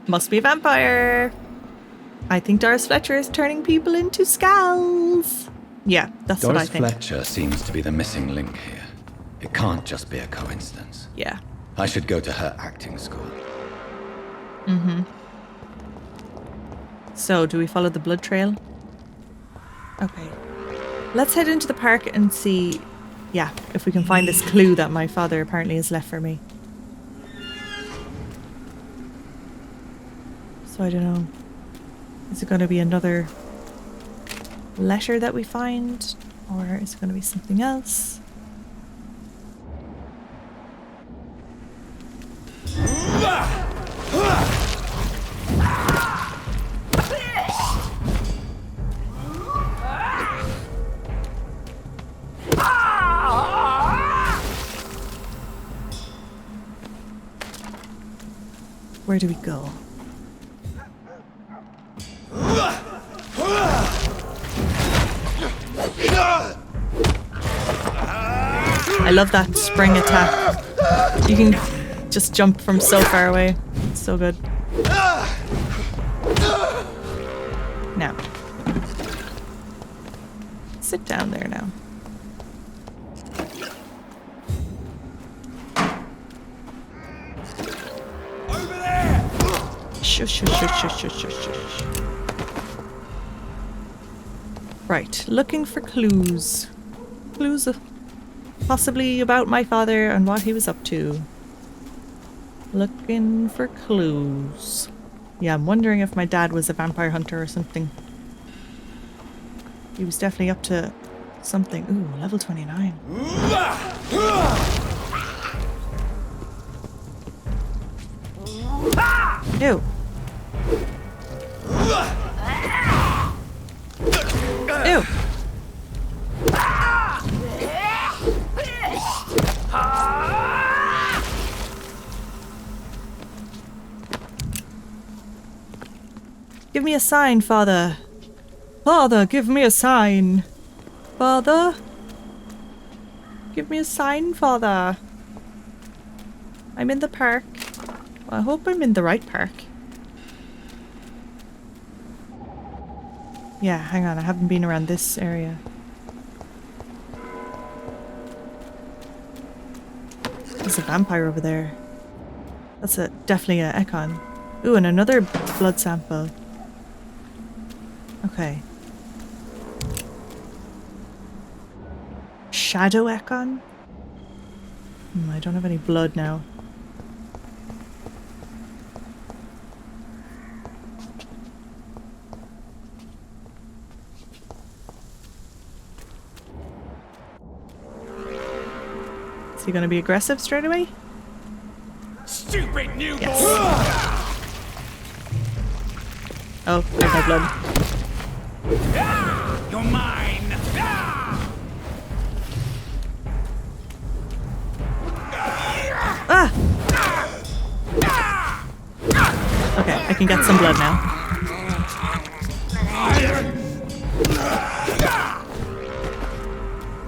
Speaker 1: must be a vampire. I think Doris Fletcher is turning people into skulls. Yeah, that's what I think.
Speaker 11: Doris Fletcher seems to be the missing link here. It can't just be a coincidence.
Speaker 1: Yeah.
Speaker 11: I should go to her acting school.
Speaker 1: Mm-hmm. So, do we follow the blood trail? Okay. Let's head into the park and see, yeah, if we can find this clue that my father apparently has left for me. So I don't know. Is it going to be another letter that we find? Or is it going to be something else? Where do we go? I love that spring attack. You can just jump from so far away. It's so good. Now. Sit down there now.
Speaker 2: Over there!
Speaker 1: Shush, shush, shush, shush, shush, shush, shush. Right, looking for clues. Clues possibly about my father and what he was up to. Looking for clues. Yeah, I'm wondering if my dad was a vampire hunter or something. He was definitely up to something. Ooh, level 29. Ew. Ew. Give me a sign, Father. Father, give me a sign. Father? Give me a sign, Father. I'm in the park. Well, I hope I'm in the right park. Yeah, hang on. I haven't been around this area. There's a vampire over there. That's definitely a Econ. Ooh, and another blood sample. Okay. Shadow Econ? I don't have any blood now. Is he gonna be aggressive straight away?
Speaker 3: Stupid newborn!
Speaker 1: Yes. Oh, there's my blood.
Speaker 3: You're mine!
Speaker 1: Ah! Okay, I can get some blood now.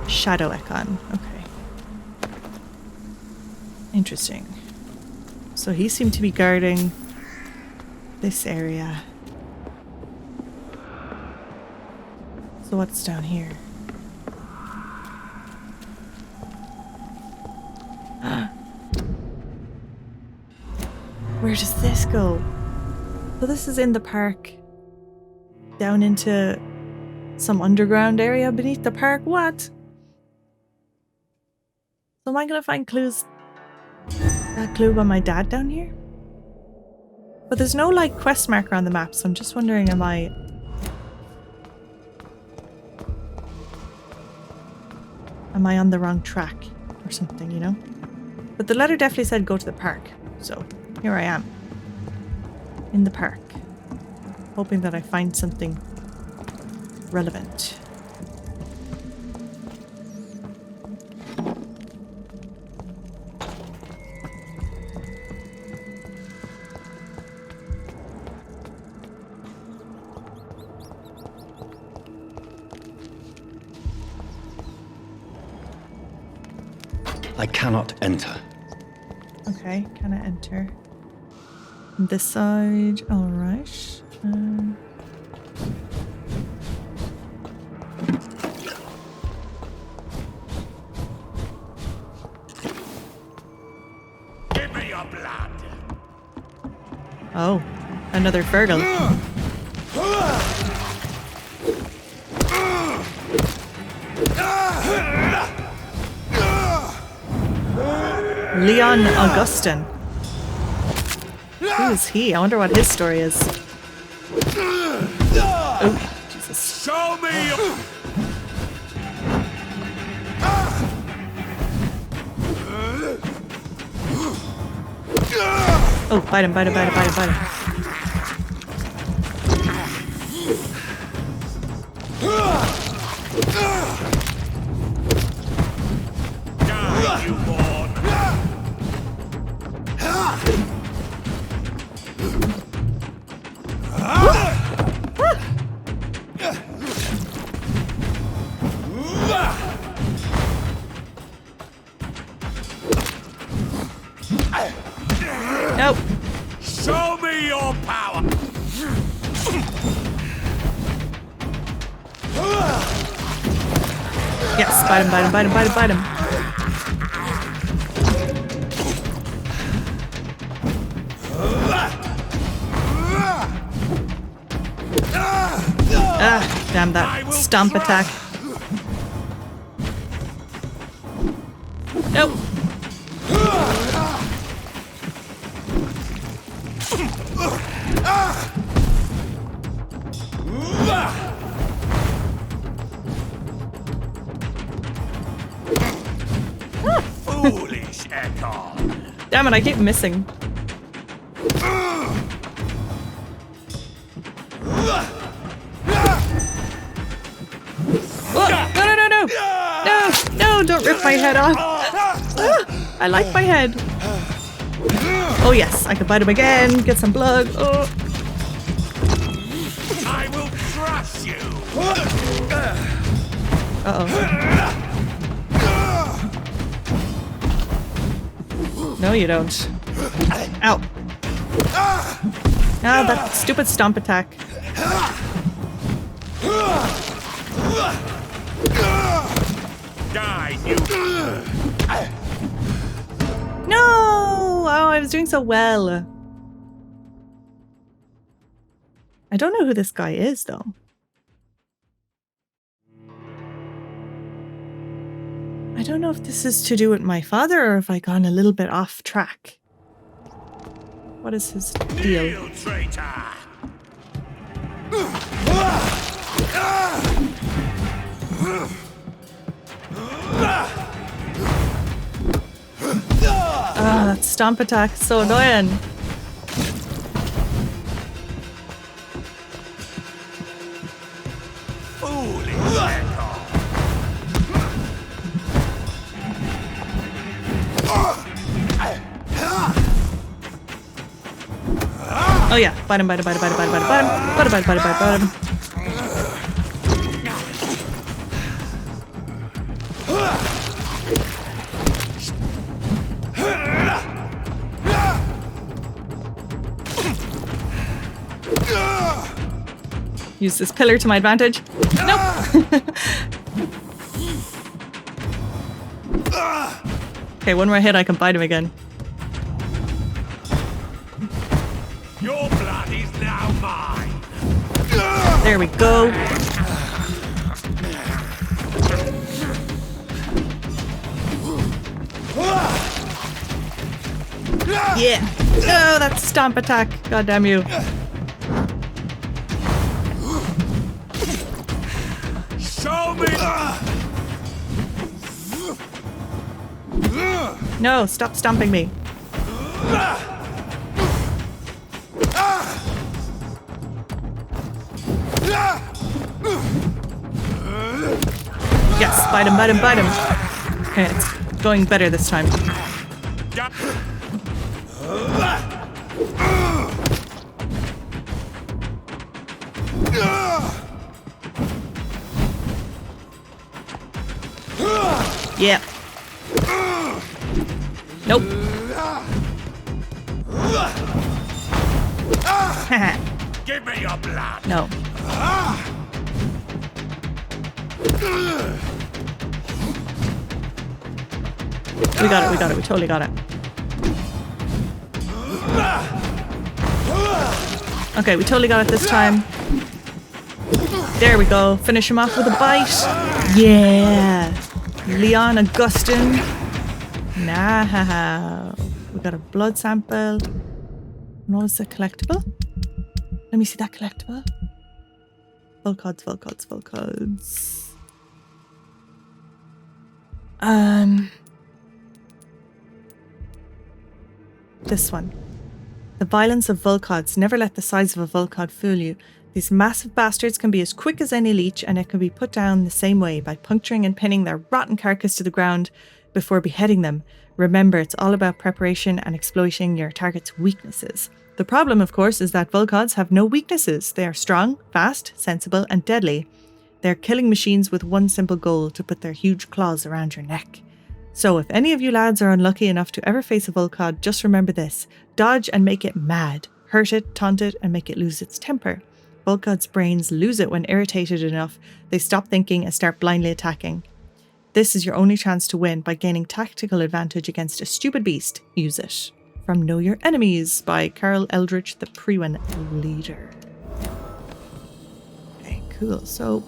Speaker 1: Shadow Econ. Okay. Interesting. So he seemed to be guarding this area. So what's down here? Where does this go? So this is in the park. Down into some underground area beneath the park. What? So am I gonna find clues? That clue about my dad down here? But there's no like quest marker on the map, so I'm just wondering, am I on the wrong track or something, you know? But the letter definitely said go to the park, so here I am. In the park. Hoping that I find something relevant.
Speaker 11: I cannot enter.
Speaker 1: Okay, can I enter? This side, alright.
Speaker 3: Give me your blood!
Speaker 1: Oh, another Fergal. Leon Augustin. Who is he? I wonder what his story is. Oh, Jesus.
Speaker 3: Show me your...
Speaker 1: Oh, bite him, bite him, bite him, bite him, bite him.
Speaker 3: Die, newborn!
Speaker 1: Nope.
Speaker 3: Show me your power!
Speaker 1: Yes, bite him, bite him, bite him, bite him, bite him. Ah, damn that stomp attack. Nope.
Speaker 3: Foolish Econ!
Speaker 1: Damn it, I keep missing. Oh, no, no, no, no! No, no, don't rip my head off. Ah, I like my head. Oh yes, I can bite him again, get some blood. Oh.
Speaker 3: I will crush you!
Speaker 1: Uh-oh. No, you don't. Ow. Ah, that stupid stomp attack.
Speaker 12: Die, you.
Speaker 1: No! Oh, I was doing so well. I don't know who this guy is, though. I don't know if this is to do with my father or if I gone a little bit off track. What is his deal?
Speaker 12: Kneel, traitor.
Speaker 1: Ah, that stomp attack is so annoying.
Speaker 12: Foolish echo.
Speaker 1: Oh yeah, bite him, bite him, bite him, bite him, bite him, bite him, bite him, bite him, bite him, bite him, bite him. Use this pillar to my advantage. Nope. Okay, one more hit, I can bite him again.
Speaker 12: Your blood is now mine.
Speaker 1: There we go. Yeah. Oh, that stomp attack. God damn you.
Speaker 12: Show me.
Speaker 1: No, stop stomping me. Yes, bite him, bite him, bite him. Okay, it's going better this time. Yeah. Nope.
Speaker 12: Give me your blood.
Speaker 1: No. We got it, we got it, we totally got it. Okay, we totally got it this time. There we go. Finish him off with a bite. Yeah. Leon Augustin. Nah. We got a blood sample. And what was the collectible? Let me see that collectible. Volcods. This one. The violence of Volcods. Never let the size of a Volcod fool you. These massive bastards can be as quick as any leech, and it can be put down the same way, by puncturing and pinning their rotten carcass to the ground before beheading them. Remember, it's all about preparation and exploiting your target's weaknesses. The problem, of course, is that Volcods have no weaknesses. They are strong, fast, sensible, and deadly. They are killing machines with one simple goal: to put their huge claws around your neck. So if any of you lads are unlucky enough to ever face a Volcod, just remember this: dodge and make it mad. Hurt it, taunt it, and make it lose its temper. Volcod's brains lose it when irritated enough. They stop thinking and start blindly attacking. This is your only chance to win by gaining tactical advantage against a stupid beast. Use it. From Know Your Enemies by Carl Eldritch, the Priwen leader. Okay, cool. So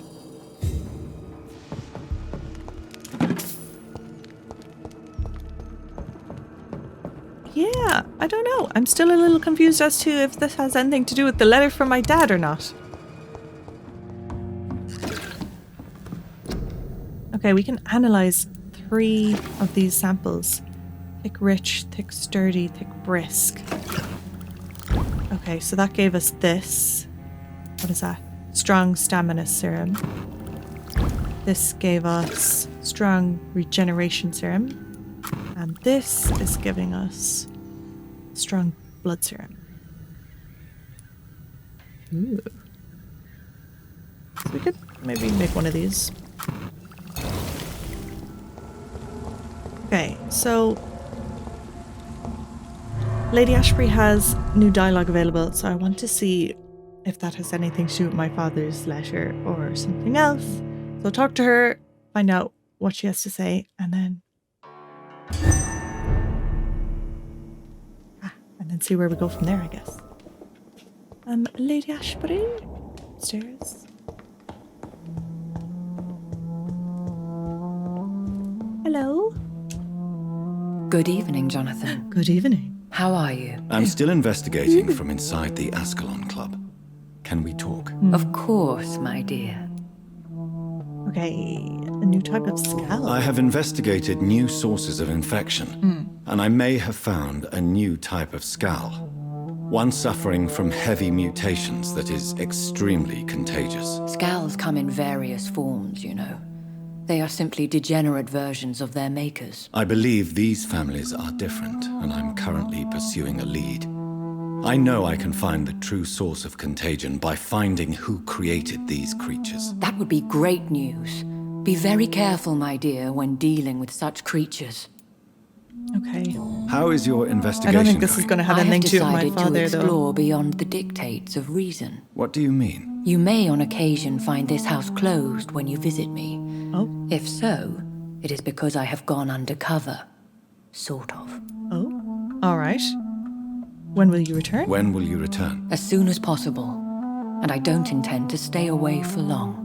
Speaker 1: yeah, I don't know. I'm still a little confused as to if this has anything to do with the letter from my dad or not. Okay, we can analyze 3 of these samples. Thick rich, thick sturdy, thick brisk. Okay, so that gave us this. What is that? Strong stamina serum. This gave us strong regeneration serum. And this is giving us strong blood serum. Ooh. So we could maybe make one of these. Okay, so Lady Ashbury has new dialogue available, so I want to see if that has anything to do with my father's letter or something else. So I'll talk to her, find out what she has to say, and then see where we go from there, I guess. Lady Ashbury, upstairs. Hello.
Speaker 13: Good evening, Jonathan.
Speaker 1: Good evening.
Speaker 13: How are you?
Speaker 4: I'm still investigating from inside the Ascalon Club. Can we talk?
Speaker 13: Of course, my dear.
Speaker 1: Okay, a new type of skull.
Speaker 4: I have investigated new sources of infection, and I may have found a new type of skull. One suffering from heavy mutations that is extremely contagious.
Speaker 13: Scals come in various forms, you know. They are simply degenerate versions of their makers.
Speaker 4: I believe these families are different, and I'm currently pursuing a lead. I know I can find the true source of contagion by finding who created these creatures.
Speaker 13: That would be great news. Be very careful, my dear, when dealing with such creatures.
Speaker 1: Okay.
Speaker 4: How is your investigation
Speaker 1: I don't think this is going to have anything to do with my father, though.
Speaker 13: I have decided to explore beyond the dictates of reason.
Speaker 4: What do you mean?
Speaker 13: You may on occasion find this house closed when you visit me.
Speaker 1: Oh.
Speaker 13: If so, it is because I have gone undercover. Sort of.
Speaker 1: Oh. All right. When will you return?
Speaker 4: When will you return?
Speaker 13: As soon as possible. And I don't intend to stay away for long.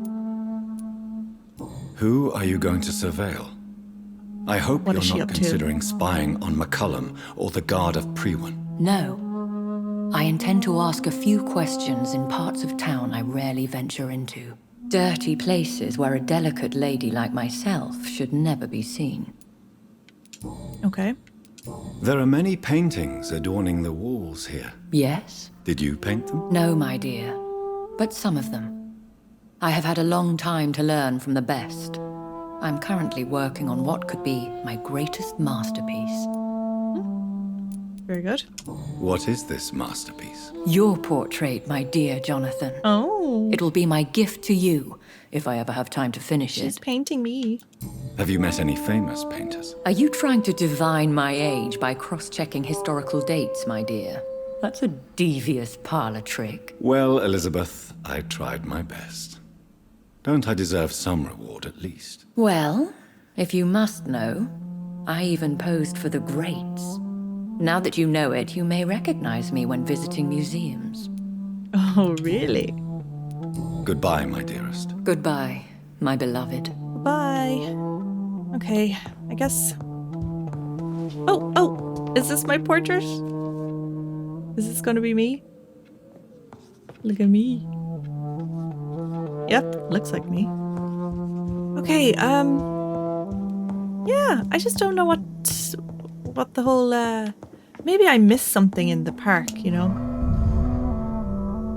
Speaker 4: Who are you going to surveil? I hope you're not considering spying on McCullum or the Guard of Prewen.
Speaker 13: No. I intend to ask a few questions in parts of town I rarely venture into. Dirty places where a delicate lady like myself should never be seen.
Speaker 1: Okay.
Speaker 4: There are many paintings adorning the walls here.
Speaker 13: Yes?
Speaker 4: Did you paint them?
Speaker 13: No, my dear. But some of them. I have had a long time to learn from the best. I'm currently working on what could be my greatest masterpiece.
Speaker 1: Very good.
Speaker 4: What is this masterpiece?
Speaker 13: Your portrait, my dear Jonathan.
Speaker 1: Oh.
Speaker 13: It will be my gift to you, if I ever have time to finish it.
Speaker 1: She's painting me.
Speaker 4: Have you met any famous painters?
Speaker 13: Are you trying to divine my age by cross-checking historical dates, my dear? That's a devious parlor trick.
Speaker 4: Well, Elizabeth, I tried my best. Don't I deserve some reward at least?
Speaker 13: Well, if you must know, I even posed for the greats. Now that you know it, you may recognize me when visiting museums.
Speaker 1: Oh, really?
Speaker 4: Goodbye, my dearest.
Speaker 13: Goodbye, my beloved.
Speaker 1: Bye. Okay, I guess... Oh, is this my portrait? Is this gonna be me? Look at me. Yep, looks like me. Okay, yeah, I just don't know what the whole, maybe I missed something in the park, you know?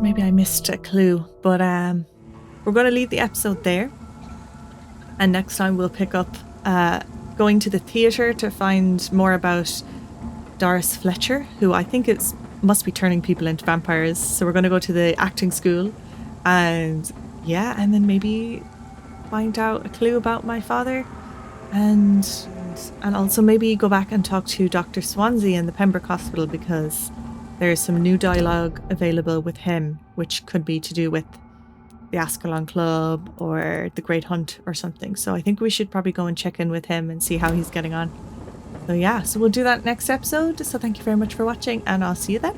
Speaker 1: Maybe I missed a clue, but, we're gonna leave the episode there. And next time we'll pick up, going to the theatre to find more about Doris Fletcher, who I think must be turning people into vampires. So we're going to go to the acting school and then maybe find out a clue about my father and also maybe go back and talk to Dr. Swansea in the Pembroke Hospital, because there's some new dialogue available with him, which could be to do with the Ascalon Club or the Great Hunt or something. So I think we should probably go and check in with him and see how he's getting on. So we'll do that next episode. So thank you very much for watching, and I'll see you then.